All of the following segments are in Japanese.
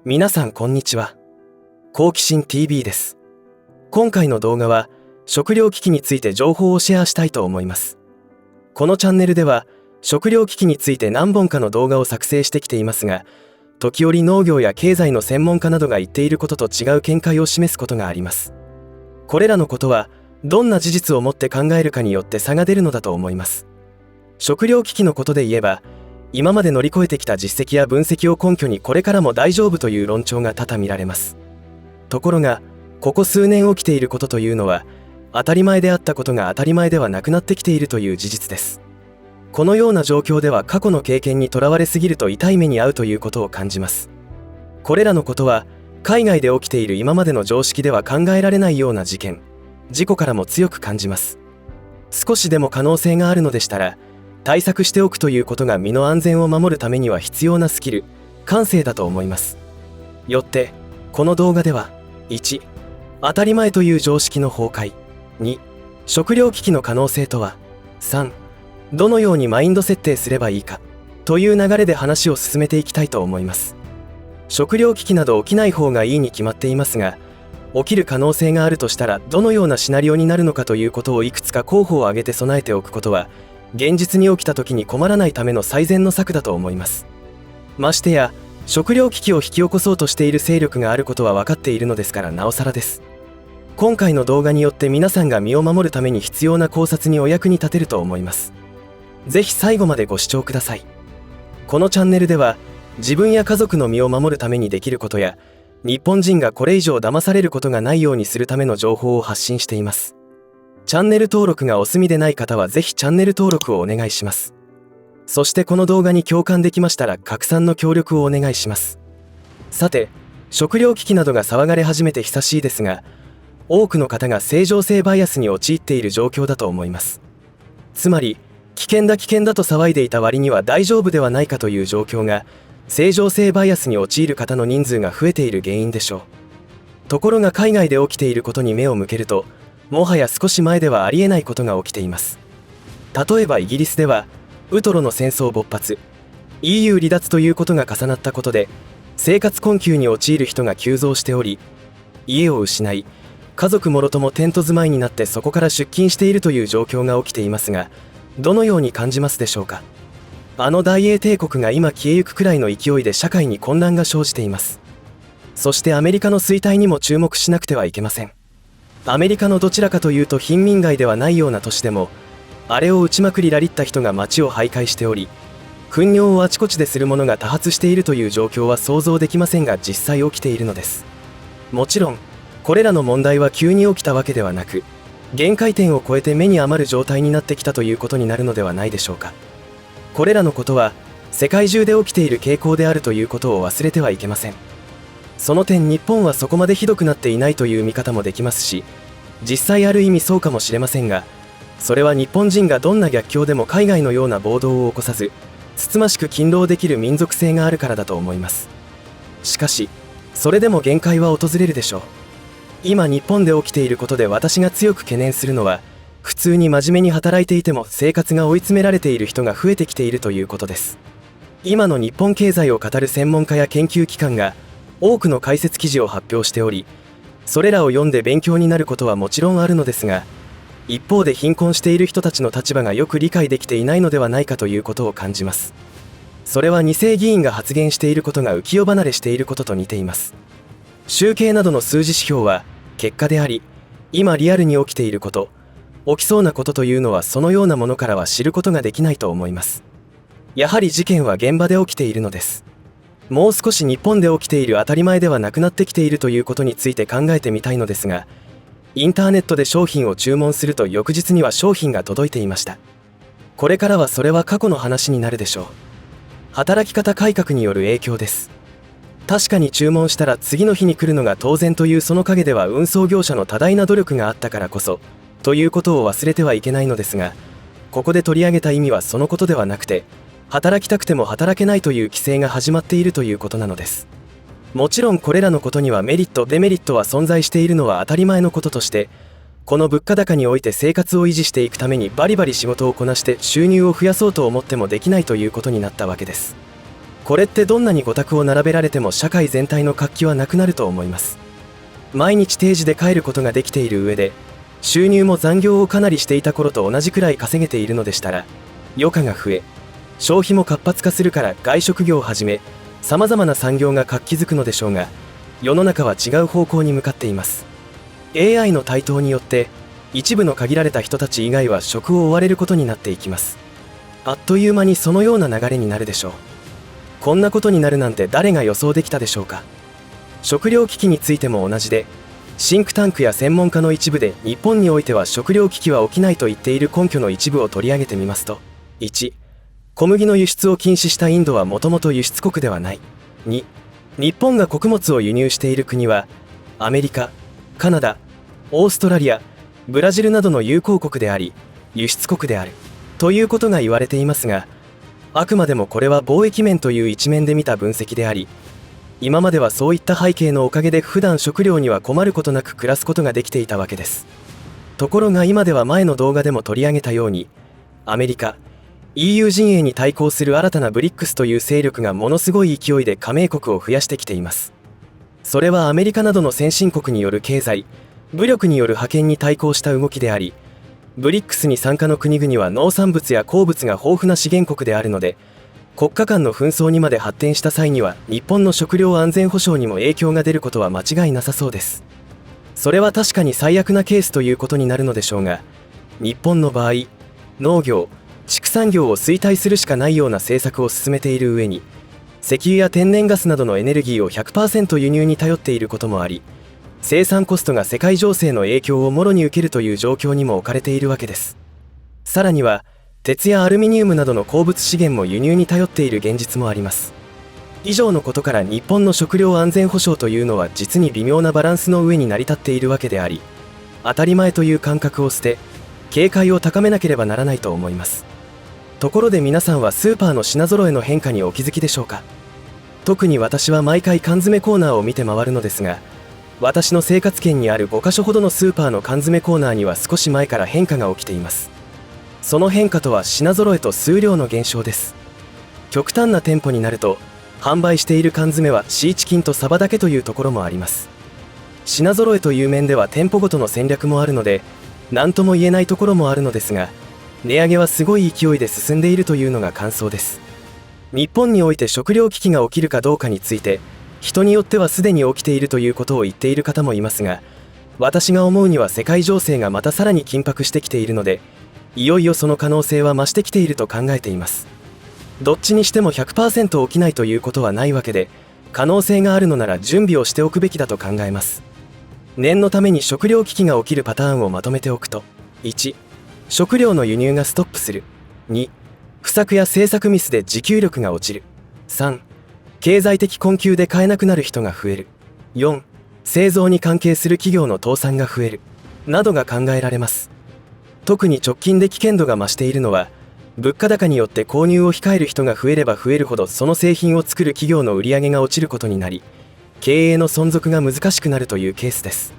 皆さんこんにちは。好奇心 TV です。今回の動画は食糧危機について情報をシェアしたいと思います。このチャンネルでは食糧危機について何本かの動画を作成してきていますが、時折農業や経済の専門家などが言っていることと違う見解を示すことがあります。これらのことはどんな事実をもって考えるかによって差が出るのだと思います。食糧危機のことで言えば、今まで乗り越えてきた実績や分析を根拠にこれからも大丈夫という論調が多々見られます。ところが、ここ数年起きていることというのは、当たり前であったことが当たり前ではなくなってきているという事実です。このような状況では過去の経験にとらわれすぎると痛い目に遭うということを感じます。これらのことは、海外で起きている今までの常識では考えられないような事故からも強く感じます。少しでも可能性があるのでしたら、対策しておくということが身の安全を守るためには必要なスキル、感性だと思います。よって、この動画では、1、当たり前という常識の崩壊、2、食糧危機の可能性とは、3、どのようにマインド設定すればいいか、という流れで話を進めていきたいと思います。食糧危機など起きない方がいいに決まっていますが、起きる可能性があるとしたらどのようなシナリオになるのかということをいくつか候補を挙げて備えておくことは、現実に起きた時に困らないための最善の策だと思います。ましてや、食糧危機を引き起こそうとしている勢力があることは分かっているのですからなおさらです。今回の動画によって皆さんが身を守るために必要な考察にお役に立てると思います。ぜひ最後までご視聴ください。このチャンネルでは、自分や家族の身を守るためにできることや、日本人がこれ以上騙されることがないようにするための情報を発信しています。チャンネル登録がお済みでない方はぜひチャンネル登録をお願いします。そしてこの動画に共感できましたら拡散の協力をお願いします。さて、食糧危機などが騒がれ始めて久しいですが、多くの方が正常性バイアスに陥っている状況だと思います。つまり、危険だと騒いでいた割には大丈夫ではないかという状況が、正常性バイアスに陥る方の人数が増えている原因でしょう。ところが海外で起きていることに目を向けると、もはや少し前ではありえないことが起きています。例えばイギリスでは、ウトロの戦争勃発、EU 離脱ということが重なったことで、生活困窮に陥る人が急増しており、家を失い、家族もろともテント住まいになってそこから出勤しているという状況が起きていますが、どのように感じますでしょうか。あの大英帝国が今消えゆくくらいの勢いで社会に混乱が生じています。そしてアメリカの衰退にも注目しなくてはいけません。アメリカのどちらかというと貧民街ではないような都市でも、あれを打ちまくりラリった人が街を徘徊しており、糞尿をあちこちでするものが多発しているという状況は想像できませんが実際起きているのです。もちろん、これらの問題は急に起きたわけではなく、限界点を超えて目に余る状態になってきたということになるのではないでしょうか。これらのことは世界中で起きている傾向であるということを忘れてはいけません。その点日本はそこまでひどくなっていないという見方もできますし、実際ある意味そうかもしれませんが、それは日本人がどんな逆境でも海外のような暴動を起こさず、つつましく勤労できる民族性があるからだと思います。しかし、それでも限界は訪れるでしょう。今日本で起きていることで私が強く懸念するのは、普通に真面目に働いていても生活が追い詰められている人が増えてきているということです。今の日本経済を語る専門家や研究機関が多くの解説記事を発表しており、それらを読んで勉強になることはもちろんあるのですが、一方で貧困している人たちの立場がよく理解できていないのではないかということを感じます。それは2世議員が発言していることが浮世離れしていることと似ています。集計などの数字指標は結果であり、今リアルに起きていること、起きそうなことというのはそのようなものからは知ることができないと思います。やはり事件は現場で起きているのです。もう少し日本で起きている当たり前ではなくなってきているということについて考えてみたいのですが、インターネットで商品を注文すると翌日には商品が届いていました。これからはそれは過去の話になるでしょう。働き方改革による影響です。確かに注文したら次の日に来るのが当然というその陰では運送業者の多大な努力があったからこそということを忘れてはいけないのですが、ここで取り上げた意味はそのことではなくて、働きたくても働けないという規制が始まっているということなのです。もちろんこれらのことにはメリットデメリットは存在しているのは当たり前のこととして、この物価高において生活を維持していくためにバリバリ仕事をこなして収入を増やそうと思ってもできないということになったわけです。これってどんなに5択を並べられても社会全体の活気はなくなると思います。毎日定時で帰ることができている上で、収入も残業をかなりしていた頃と同じくらい稼げているのでしたら、余暇が増え、消費も活発化するから外食業をはじめ、様々な産業が活気づくのでしょうが、世の中は違う方向に向かっています。AI の台頭によって、一部の限られた人たち以外は職を追われることになっていきます。あっという間にそのような流れになるでしょう。こんなことになるなんて誰が予想できたでしょうか。食糧危機についても同じで、シンクタンクや専門家の一部で日本においては食糧危機は起きないと言っている根拠の一部を取り上げてみますと、1、小麦の輸出を禁止したインドはもともと輸出国ではない。2、日本が穀物を輸入している国はアメリカ、カナダ、オーストラリア、ブラジルなどの友好国であり、輸出国であるということが言われていますが、あくまでもこれは貿易面という一面で見た分析であり、今まではそういった背景のおかげで普段食料には困ることなく暮らすことができていたわけです。ところが今では前の動画でも取り上げたように、アメリカ、EU 陣営に対抗する新たなブリックスという勢力がものすごい勢いで加盟国を増やしてきています。それはアメリカなどの先進国による経済、武力による覇権に対抗した動きであり、ブリックスに参加の国々は農産物や鉱物が豊富な資源国であるので、国家間の紛争にまで発展した際には日本の食料安全保障にも影響が出ることは間違いなさそうです。それは確かに最悪なケースということになるのでしょうが、日本の場合、農業、畜産業を衰退するしかないような政策を進めている上に、石油や天然ガスなどのエネルギーを 100% 輸入に頼っていることもあり、生産コストが世界情勢の影響をもろに受けるという状況にも置かれているわけです。さらには、鉄やアルミニウムなどの鉱物資源も輸入に頼っている現実もあります。以上のことから日本の食料安全保障というのは実に微妙なバランスの上に成り立っているわけであり、当たり前という感覚を捨て、警戒を高めなければならないと思います。ところで皆さんはスーパーの品揃えの変化にお気づきでしょうか。特に私は毎回缶詰コーナーを見て回るのですが、私の生活圏にある5カ所ほどのスーパーの缶詰コーナーには少し前から変化が起きています。その変化とは品揃えと数量の減少です。極端な店舗になると、販売している缶詰はシーチキンとサバだけというところもあります。品揃えという面では店舗ごとの戦略もあるので、何とも言えないところもあるのですが、値上げはすごい勢いで進んでいるというのが感想です。日本において食糧危機が起きるかどうかについて、人によってはすでに起きているということを言っている方もいますが、私が思うには世界情勢がまたさらに緊迫してきているので、いよいよその可能性は増してきていると考えています。どっちにしても 100% 起きないということはないわけで、可能性があるのなら準備をしておくべきだと考えます。念のために食糧危機が起きるパターンをまとめておくと、1、食料の輸入がストップする。2、不作や政策ミスで自給力が落ちる。3、経済的困窮で買えなくなる人が増える。4、製造に関係する企業の倒産が増える。などが考えられます。特に直近で危険度が増しているのは、物価高によって購入を控える人が増えれば増えるほどその製品を作る企業の売り上げが落ちることになり、経営の存続が難しくなるというケースです。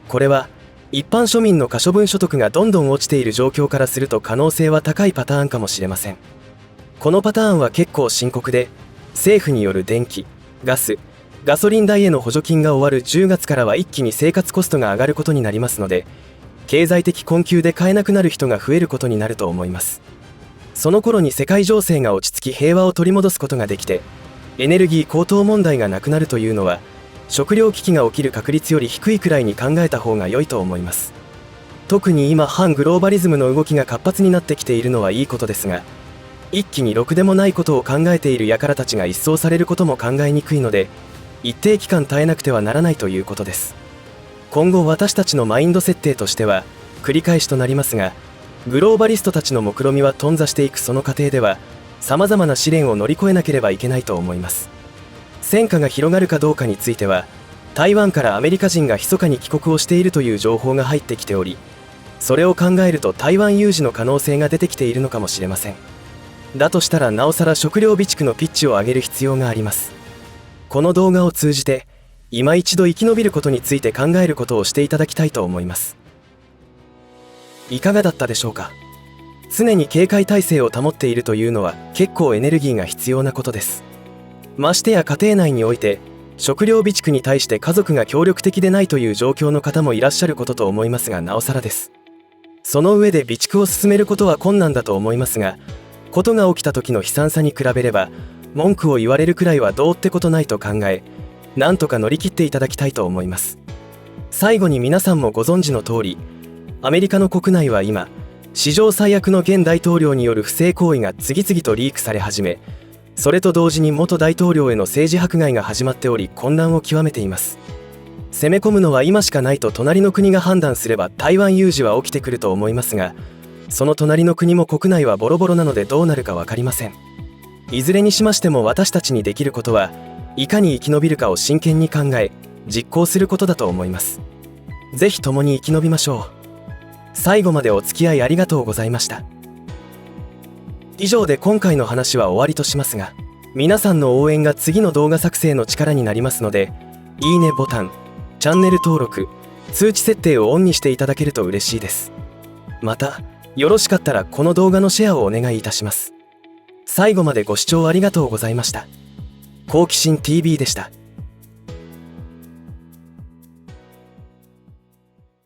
これは一般庶民の可処分所得がどんどん落ちている状況からすると可能性は高いパターンかもしれません。このパターンは結構深刻で、政府による電気、ガス、ガソリン代への補助金が終わる10月からは一気に生活コストが上がることになりますので、経済的困窮で買えなくなる人が増えることになると思います。その頃に世界情勢が落ち着き平和を取り戻すことができて、エネルギー高騰問題がなくなるというのは、食糧危機が起きる確率より低いくらいに考えた方が良いと思います。特に今反グローバリズムの動きが活発になってきているのはいいことですが、一気にろくでもないことを考えている輩たちが一掃されることも考えにくいので、一定期間耐えなくてはならないということです。今後私たちのマインド設定としては、繰り返しとなりますが、グローバリストたちの目論見は頓挫していくその過程では、様々な試練を乗り越えなければいけないと思います。戦火が広がるかどうかについては、台湾からアメリカ人が密かに帰国をしているという情報が入ってきており、それを考えると台湾有事の可能性が出てきているのかもしれません。だとしたらなおさら食料備蓄のピッチを上げる必要があります。この動画を通じて、今一度生き延びることについて考えることをしていただきたいと思います。いかがだったでしょうか。常に警戒態勢を保っているというのは結構エネルギーが必要なことです。ましてや家庭内において食料備蓄に対して家族が協力的でないという状況の方もいらっしゃることと思いますが、なおさらです。その上で備蓄を進めることは困難だと思いますが、ことが起きた時の悲惨さに比べれば文句を言われるくらいはどうってことないと考え、なんとか乗り切っていただきたいと思います。最後に皆さんもご存知の通り、アメリカの国内は今、史上最悪の現大統領による不正行為が次々とリークされ始め、それと同時に元大統領への政治迫害が始まっており、混乱を極めています。攻め込むのは今しかないと隣の国が判断すれば台湾有事は起きてくると思いますが、その隣の国も国内はボロボロなのでどうなるか分かりません。いずれにしましても私たちにできることはいかに生き延びるかを真剣に考え実行することだと思います。ぜひ共に生き延びましょう。最後までお付き合いありがとうございました。以上で今回の話は終わりとしますが、皆さんの応援が次の動画作成の力になりますので、いいねボタン、チャンネル登録、通知設定をオンにしていただけると嬉しいです。また、よろしかったらこの動画のシェアをお願いいたします。最後までご視聴ありがとうございました。好奇心 TV でした。